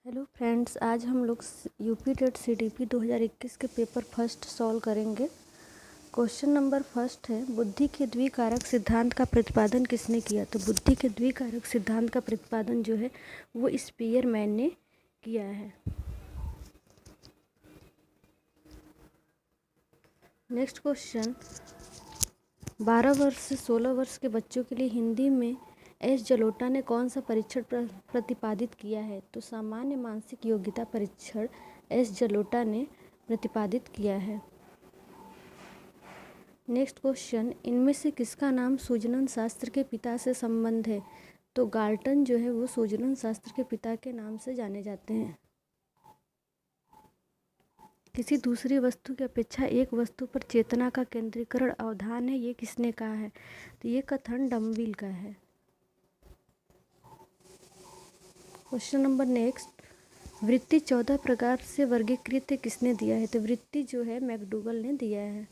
Hello friends, आज हम लोग यूपी टेट सीडीपी 2021 के पेपर फर्स्ट सॉल्व करेंगे। क्वेश्चन नंबर फर्स्ट है, बुद्धि के द्विकारक सिद्धांत का प्रतिपादन किसने किया? तो बुद्धि के द्विकारक सिद्धांत का प्रतिपादन जो है वो स्पीयरमैन ने किया है। नेक्स्ट क्वेश्चन, 12 वर्ष से 16 वर्ष के बच्चों के लिए हिंदी में एस जलोटा ने कौन सा परीक्षण प्रतिपादित किया है? तो सामान्य मानसिक योग्यता परीक्षण एस जलोटा ने प्रतिपादित किया है। नेक्स्ट क्वेश्चन, इनमें से किसका नाम सूजनन शास्त्र के पिता से संबंध है? तो गाल्टन जो है वो सूजनन शास्त्र के पिता के नाम से जाने जाते हैं। किसी दूसरी वस्तु की अपेक्षा एक वस्तु पर चेतना का केंद्रीकरण अवधान है, ये किसने कहा है? तो ये कथन डमविल का है। क्वेश्चन नंबर नेक्स्ट, वृत्ति 14 प्रकार से वर्गीकृत किसने दिया है? तो वृत्ति जो है मैकडूगल ने दिया है।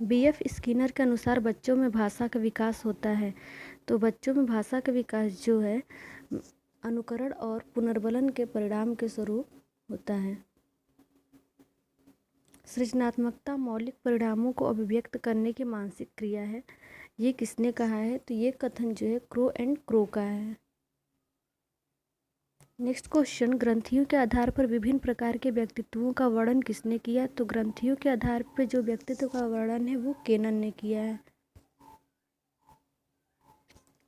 बीएफ स्किनर के अनुसार बच्चों में भाषा का विकास होता है। तो बच्चों में भाषा का विकास जो है अनुकरण और पुनर्बलन के परिणाम के स्वरूप होता है। सृजनात्मकता मौलिक परिणामों को अभिव्यक्त करने की मानसिक क्रिया है, ये किसने कहा है? तो ये कथन जो है क्रो एंड क्रो का है। नेक्स्ट क्वेश्चन, ग्रंथियों के आधार पर विभिन्न प्रकार के व्यक्तित्वों का वर्णन किसने किया? तो ग्रंथियों के आधार पर जो व्यक्तित्व का वर्णन है वो केनन ने किया है।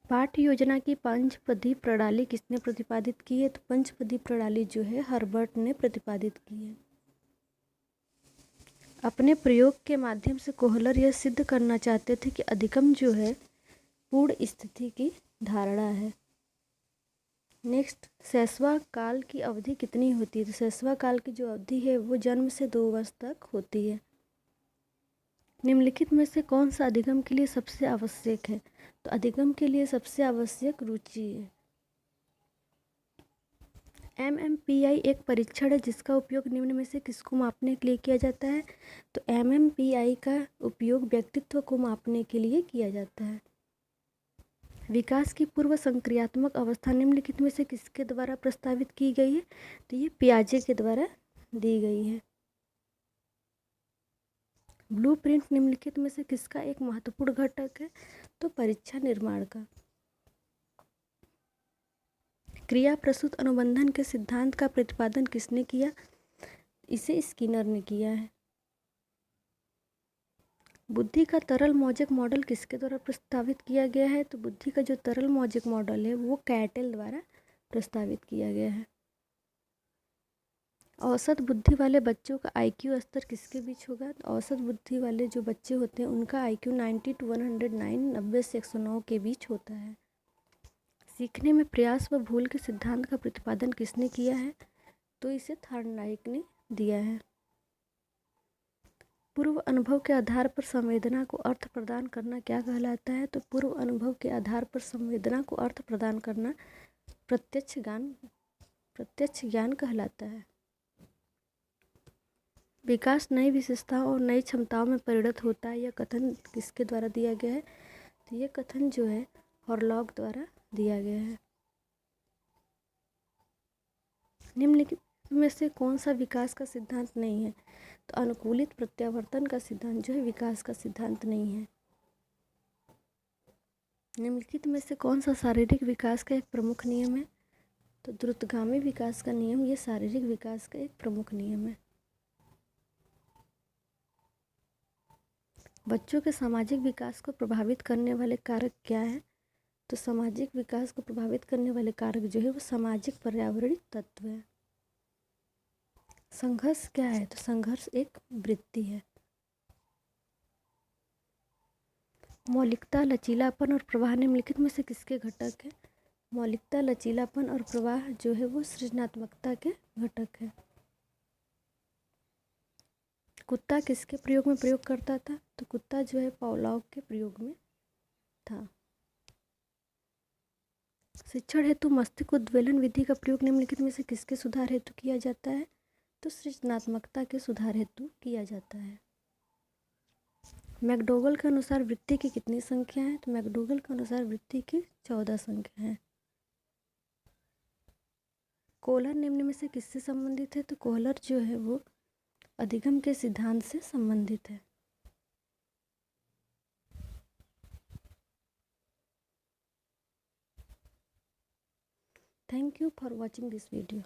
पाठ्य योजना की पंचपदी प्रणाली किसने प्रतिपादित की है? तो पंचपदी प्रणाली जो है हर्बर्ट ने प्रतिपादित की है। अपने प्रयोग के माध्यम से कोहलर यह सिद्ध करना चाहते थे कि अधिगम जो है पूर्ण स्थिति की धारणा है। नेक्स्ट, शैशव काल की अवधि कितनी होती है? तो शैशव काल की जो अवधि है वो जन्म से 2 वर्ष तक होती है। निम्नलिखित में से कौन सा अधिगम के लिए सबसे आवश्यक है? तो अधिगम के लिए सबसे आवश्यक रुचि है। MMPI एक परीक्षण है जिसका उपयोग निम्न में से किसको मापने के लिए किया जाता है? तो MMPI का उपयोग व्यक्तित्व को मापने के लिए किया जाता है। विकास की पूर्व संक्रियात्मक अवस्था निम्नलिखित में से किसके द्वारा प्रस्तावित की गई है? तो ये पियाजे के द्वारा दी गई है। ब्लूप्रिंट निम्नलिखित में से किसका एक महत्वपूर्ण घटक है? तो परीक्षा निर्माण का। क्रिया प्रसूत अनुबंधन के सिद्धांत का प्रतिपादन किसने किया? इसे स्किनर ने किया है। बुद्धि का तरल मौजिक मॉडल किसके द्वारा प्रस्तावित किया गया है? तो बुद्धि का जो तरल मौजिक मॉडल है वो कैटेल द्वारा प्रस्तावित किया गया है। औसत बुद्धि वाले बच्चों का IQ स्तर किसके बीच होगा? औसत बुद्धि वाले जो बच्चे होते हैं उनका IQ 90 to 109, 90 से 109 के बीच होता है। सीखने में प्रयास व भूल के सिद्धांत का प्रतिपादन किसने किया है? तो इसे थार्नडाइक ने दिया है। पूर्व अनुभव के आधार पर संवेदना को अर्थ प्रदान करना क्या कहलाता है? तो पूर्व अनुभव के आधार पर संवेदना को अर्थ प्रदान करना प्रत्यक्ष ज्ञान कहलाता है। विकास नई विशेषताओं और नई क्षमताओं में परिणत होता है, यह कथन किसके द्वारा दिया गया है? तो ये कथन जो है हॉरलॉग द्वारा दिया गया है। निम्नलिखित में से कौन सा विकास का सिद्धांत नहीं है? तो अनुकूलित प्रत्यावर्तन का सिद्धांत जो है विकास का सिद्धांत नहीं है। निम्नलिखित में से कौन सा शारीरिक विकास का एक प्रमुख नियम है? तो द्रुतगामी विकास का नियम ये शारीरिक विकास का एक प्रमुख नियम है। बच्चों के सामाजिक विकास को प्रभावित करने वाले कारक क्या है? तो सामाजिक विकास को प्रभावित करने वाले कारक जो है वो सामाजिक पर्यावरणीय तत्व है। संघर्ष क्या है? तो संघर्ष एक वृत्ति है। मौलिकता, लचीलापन और प्रवाह निम्नलिखित में से किसके घटक है? मौलिकता, लचीलापन और प्रवाह जो है वो सृजनात्मकता के घटक है। कुत्ता किसके प्रयोग में प्रयोग करता था? तो कुत्ता जो है पावलोव के प्रयोग में था। शिक्षण हेतु मस्तिष्क उद्वेलन विधि का प्रयोग निम्नलिखित में से किसके सुधार हेतु किया जाता है? तो सृजनात्मकता के सुधार हेतु किया जाता है। मैकडोगल के अनुसार वृत्ति की कितनी संख्या है? तो मैकडोगल के अनुसार वृत्ति की 14 संख्या है। कोहलर निम्न में से किससे संबंधित है? तो कोहलर जो है वो अधिगम के सिद्धांत से संबंधित है। Thank you for watching this video.